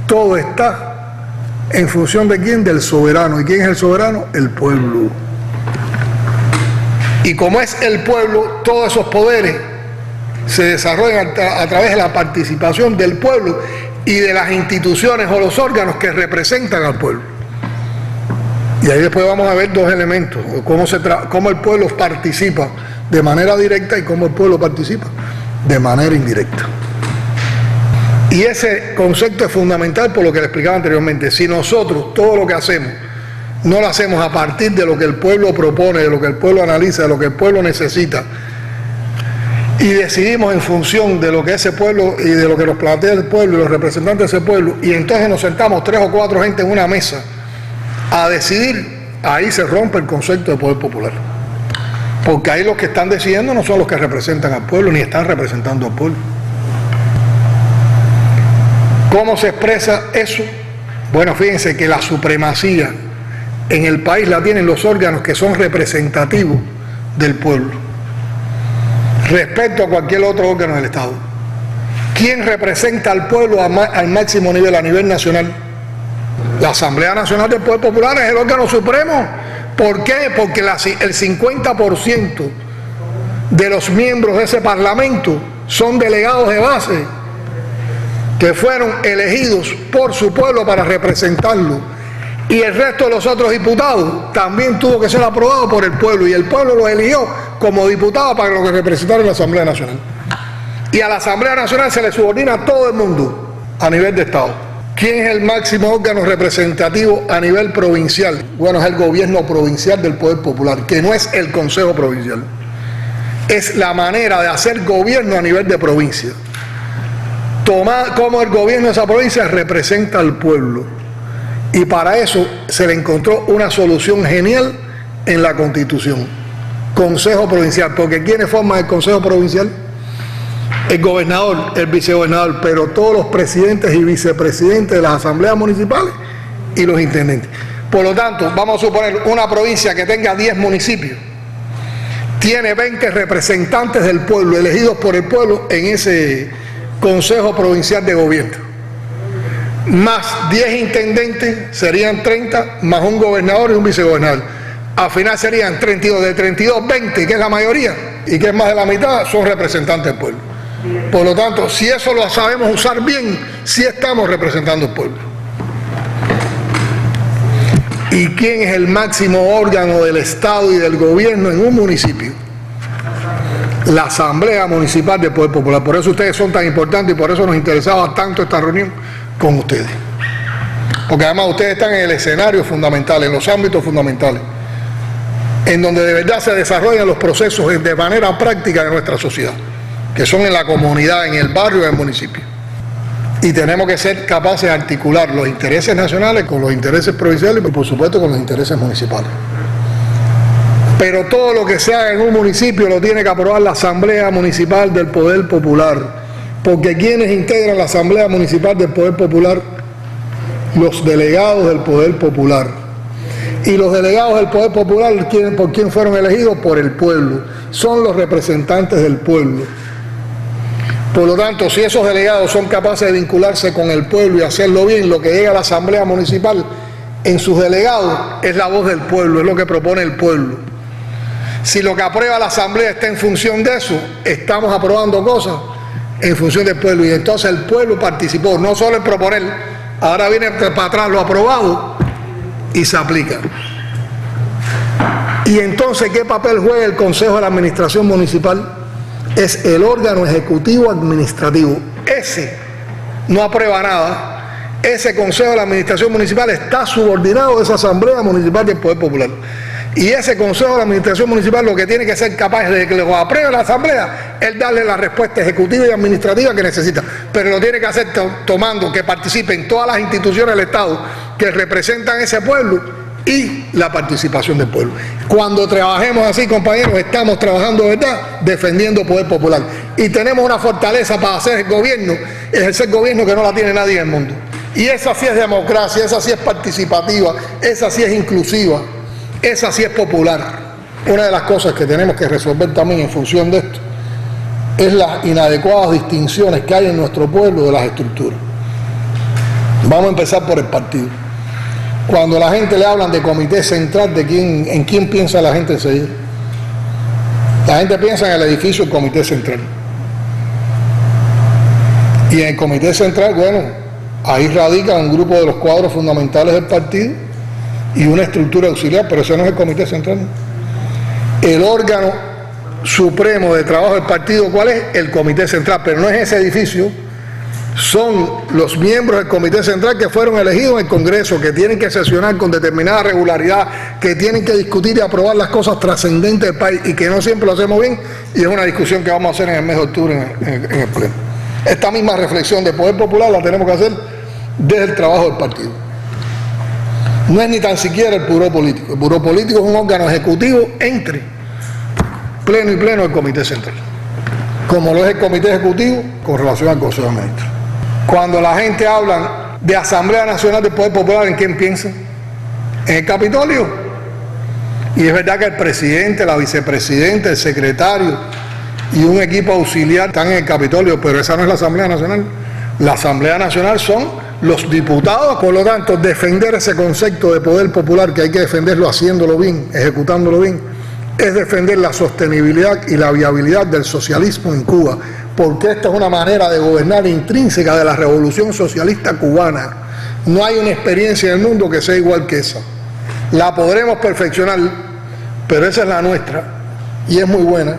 todo está en función de ¿quién? Del soberano. ¿Y quién es el soberano? El pueblo. Y como es el pueblo, todos esos poderes se desarrollan a través de la participación del pueblo y de las instituciones o los órganos que representan al pueblo. Y ahí después vamos a ver dos elementos, cómo el pueblo participa de manera directa y cómo el pueblo participa de manera indirecta. Y ese concepto es fundamental por lo que le explicaba anteriormente. Si nosotros todo lo que hacemos no lo hacemos a partir de lo que el pueblo propone, de lo que el pueblo analiza, de lo que el pueblo necesita, y decidimos en función de lo que ese pueblo y de lo que nos plantea el pueblo y los representantes de ese pueblo, y entonces nos sentamos 3 o 4 gente en una mesa a decidir, ahí se rompe el concepto de poder popular. Porque ahí los que están decidiendo no son los que representan al pueblo, ni están representando al pueblo. ¿Cómo se expresa eso? Bueno, fíjense que la supremacía en el país la tienen los órganos que son representativos del pueblo respecto a cualquier otro órgano del Estado. ¿Quién representa al pueblo al máximo nivel, a nivel nacional? La Asamblea Nacional del Poder Popular es el órgano supremo. ¿Por qué? Porque el 50% de los miembros de ese Parlamento son delegados de base que fueron elegidos por su pueblo para representarlo. Y el resto de los otros diputados también tuvo que ser aprobado por el pueblo, y el pueblo los eligió como diputados para lo que representaron en la Asamblea Nacional. Y a la Asamblea Nacional se le subordina a todo el mundo a nivel de Estado. ¿Quién es el máximo órgano representativo a nivel provincial? Bueno, es el gobierno provincial del Poder Popular, que no es el Consejo Provincial. Es la manera de hacer gobierno a nivel de provincia. Como el gobierno de esa provincia representa al pueblo. Y para eso se le encontró una solución genial en la Constitución. Consejo Provincial, porque ¿quiénes forman el Consejo Provincial? El gobernador, el vicegobernador, pero todos los presidentes y vicepresidentes de las asambleas municipales y los intendentes. Por lo tanto, vamos a suponer una provincia que tenga 10 municipios, tiene 20 representantes del pueblo, elegidos por el pueblo en ese Consejo Provincial de Gobierno. Más 10 intendentes serían 30, más un gobernador y un vicegobernador. Al final serían 32, de 32, 20, que es la mayoría, y que es más de la mitad, son representantes del pueblo. Por lo tanto, si eso lo sabemos usar bien, sí estamos representando al pueblo. ¿Y quién es el máximo órgano del Estado y del gobierno en un municipio? La Asamblea Municipal del Poder Popular. Por eso ustedes son tan importantes y por eso nos interesaba tanto esta reunión con ustedes. Porque además ustedes están en el escenario fundamental, en los ámbitos fundamentales, en donde de verdad se desarrollan los procesos de manera práctica de nuestra sociedad, que son en la comunidad, en el barrio y en el municipio. Y tenemos que ser capaces de articular los intereses nacionales con los intereses provinciales y por supuesto con los intereses municipales. Pero todo lo que se haga en un municipio lo tiene que aprobar la Asamblea Municipal del Poder Popular. Porque ¿quiénes integran la Asamblea Municipal del Poder Popular? Los delegados del Poder Popular. Y los delegados del Poder Popular, ¿por quién fueron elegidos? Por el pueblo. Son los representantes del pueblo. Por lo tanto, si esos delegados son capaces de vincularse con el pueblo y hacerlo bien, lo que llega a la Asamblea Municipal en sus delegados es la voz del pueblo, es lo que propone el pueblo. Si lo que aprueba la Asamblea está en función de eso, estamos aprobando cosas en función del pueblo. Y entonces el pueblo participó, no solo en proponer, ahora viene para atrás lo aprobado y se aplica. Y entonces, ¿qué papel juega el Consejo de la Administración Municipal? Es el órgano ejecutivo administrativo. Ese no aprueba nada. Ese Consejo de la Administración Municipal está subordinado a esa Asamblea Municipal del Poder Popular. Y ese Consejo de la Administración Municipal lo que tiene que ser capaz de que lo apruebe la Asamblea es darle la respuesta ejecutiva y administrativa que necesita. Pero lo tiene que hacer tomando que participen todas las instituciones del Estado que representan ese pueblo y la participación del pueblo. Cuando trabajemos así, compañeros, estamos trabajando de verdad, defendiendo el poder popular. Y tenemos una fortaleza para hacer el gobierno, ejercer gobierno que no la tiene nadie en el mundo. Y esa sí es democracia, esa sí es participativa, esa sí es inclusiva, esa sí es popular. Una de las cosas que tenemos que resolver también en función de esto es las inadecuadas distinciones que hay en nuestro pueblo de las estructuras. Vamos a empezar por el partido. Cuando la gente le hablan de comité central, ¿en quién piensa la gente enseguida? La gente piensa en el edificio del comité central. Y en el comité central, bueno, ahí radica un grupo de los cuadros fundamentales del partido y una estructura auxiliar, pero ese no es el comité central. El órgano supremo de trabajo del partido, ¿cuál es? El comité central, pero no es ese edificio. Son los miembros del Comité Central que fueron elegidos en el Congreso, que tienen que sesionar con determinada regularidad, que tienen que discutir y aprobar las cosas trascendentes del país y que no siempre lo hacemos bien, y es una discusión que vamos a hacer en el mes de octubre en el Pleno. Esta misma reflexión de poder popular la tenemos que hacer desde el trabajo del partido. No es ni tan siquiera el buró político. El buró político es un órgano ejecutivo entre Pleno y Pleno del Comité Central, como lo es el Comité Ejecutivo con relación al Consejo de Ministros. Cuando la gente habla de Asamblea Nacional del Poder Popular, ¿en quién piensa? En el Capitolio. Y es verdad que el presidente, la vicepresidenta, el secretario y un equipo auxiliar están en el Capitolio, pero esa no es la Asamblea Nacional. La Asamblea Nacional son los diputados. Por lo tanto, defender ese concepto de poder popular, que hay que defenderlo haciéndolo bien, ejecutándolo bien, es defender la sostenibilidad y la viabilidad del socialismo en Cuba, porque esta es una manera de gobernar intrínseca de la revolución socialista cubana. No hay una experiencia en el mundo que sea igual que esa. La podremos perfeccionar, pero esa es la nuestra, y es muy buena,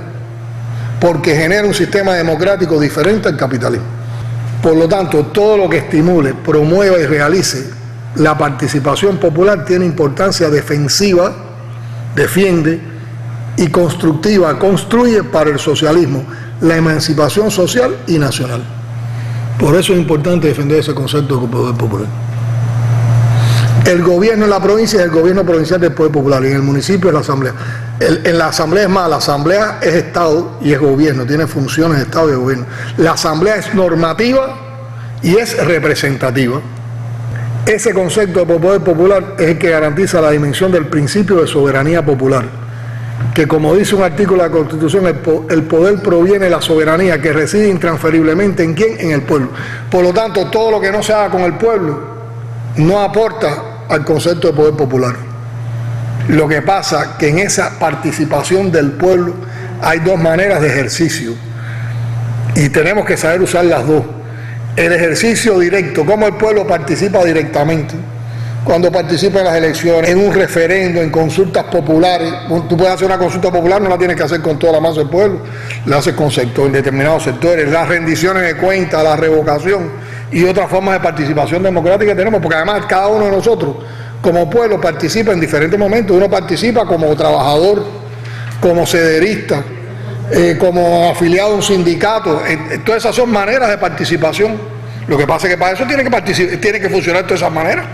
porque genera un sistema democrático diferente al capitalismo. Por lo tanto, todo lo que estimule, promueva y realice la participación popular tiene importancia defensiva, defiende, y constructiva, construye para el socialismo, la emancipación social y nacional. Por eso es importante defender ese concepto de poder popular. El gobierno en la provincia es el gobierno provincial del poder popular, y en el municipio es la asamblea. En la asamblea es más, la asamblea es Estado y es gobierno, tiene funciones de Estado y de gobierno. La asamblea es normativa y es representativa. Ese concepto de poder popular es el que garantiza la dimensión del principio de soberanía popular, que, como dice un artículo de la Constitución, el poder proviene de la soberanía que reside intransferiblemente ¿en quién? En el pueblo. Por lo tanto, todo lo que no se haga con el pueblo no aporta al concepto de poder popular. Lo que pasa que en esa participación del pueblo hay dos maneras de ejercicio y tenemos que saber usar las dos. El ejercicio directo, cómo el pueblo participa directamente, cuando participa en las elecciones, en un referendo, en consultas populares. Tú puedes hacer una consulta popular, no la tienes que hacer con toda la masa del pueblo, la haces con en determinados sectores, las rendiciones de cuentas, la revocación y otras formas de participación democrática que tenemos, porque además cada uno de nosotros como pueblo participa en diferentes momentos. Uno participa como trabajador, como sederista, como afiliado a un sindicato. Todas esas son maneras de participación. Lo que pasa es que para eso tiene que funcionar todas esas maneras.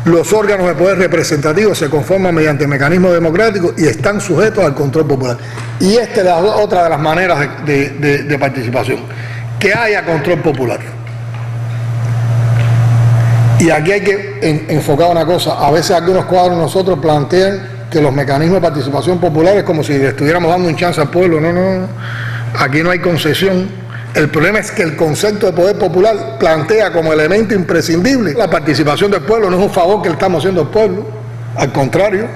Los órganos de poder representativo se conforman mediante mecanismos democráticos y están sujetos al control popular. Y esta es otra de las maneras de participación, que haya control popular. Y aquí hay que enfocar una cosa. A veces algunos cuadros de nosotros plantean que los mecanismos de participación popular es como si le estuviéramos dando un chance al pueblo. No. Aquí no hay concesión. El problema es que el concepto de poder popular plantea como elemento imprescindible la participación del pueblo. No es un favor que le estamos haciendo al pueblo, al contrario.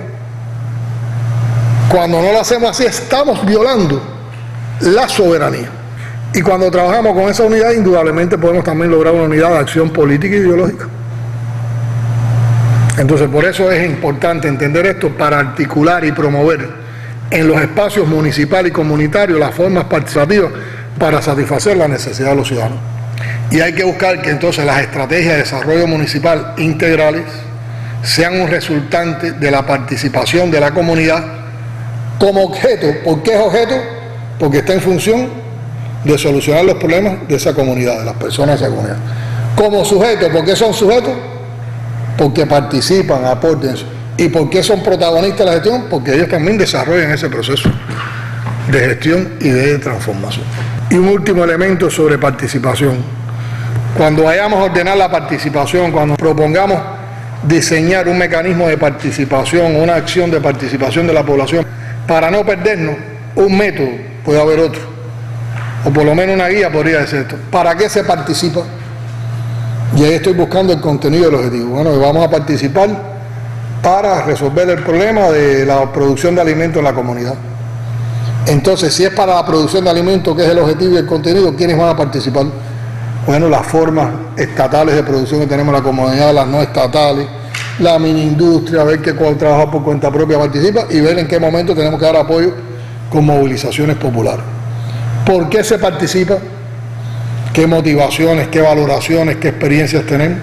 Cuando no lo hacemos así, estamos violando la soberanía. Y cuando trabajamos con esa unidad, indudablemente podemos también lograr una unidad de acción política e ideológica. Entonces, por eso es importante entender esto para articular y promover en los espacios municipales y comunitarios las formas participativas para satisfacer la necesidad de los ciudadanos. Y hay que buscar que entonces las estrategias de desarrollo municipal integrales sean un resultante de la participación de la comunidad como objeto. ¿Por qué es objeto? Porque está en función de solucionar los problemas de esa comunidad, de las personas de esa comunidad. Como sujeto, ¿por qué son sujetos? Porque participan, aportan. ¿Y por qué son protagonistas de la gestión? Porque ellos también desarrollan ese proceso de gestión y de transformación. Y un último elemento sobre participación. Cuando vayamos a ordenar la participación, cuando propongamos diseñar un mecanismo de participación, una acción de participación de la población, para no perdernos, un método, puede haber otro, o por lo menos una guía podría ser esto. ¿Para qué se participa? Y ahí estoy buscando el contenido del objetivo. Bueno, vamos a participar para resolver el problema de la producción de alimentos en la comunidad. Entonces, si es para la producción de alimentos, que es el objetivo y el contenido, ¿quiénes van a participar? Bueno, las formas estatales de producción que tenemos en la comunidad, las no estatales, la mini industria, ver qué trabaja por cuenta propia participa y ver en qué momento tenemos que dar apoyo con movilizaciones populares. ¿Por qué se participa? ¿Qué motivaciones, qué valoraciones, qué experiencias tenemos?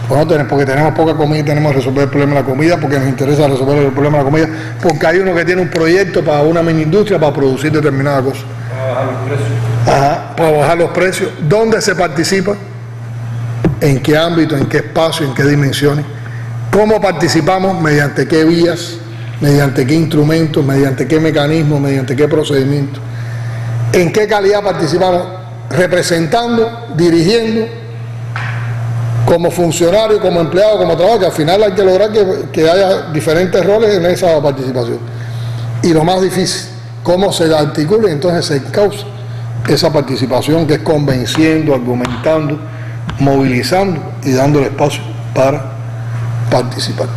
Bueno, porque tenemos poca comida y tenemos que resolver el problema de la comida, porque nos interesa resolver el problema de la comida, porque hay uno que tiene un proyecto para una mini industria para producir determinada cosa. Para bajar los precios. Ajá, para bajar los precios. ¿Dónde se participa? ¿En qué ámbito, en qué espacio, en qué dimensiones? ¿Cómo participamos? ¿Mediante qué vías? ¿Mediante qué instrumentos? ¿Mediante qué mecanismos? ¿Mediante qué procedimientos? ¿En qué calidad participamos? Representando, dirigiendo, como funcionario, como empleado, como trabajador, que al final hay que lograr que haya diferentes roles en esa participación. Y lo más difícil, cómo se articula y entonces se encausa esa participación, que es convenciendo, argumentando, movilizando y dando el espacio para participar.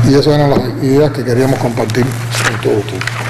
Y esas eran las ideas que queríamos compartir con todos ustedes.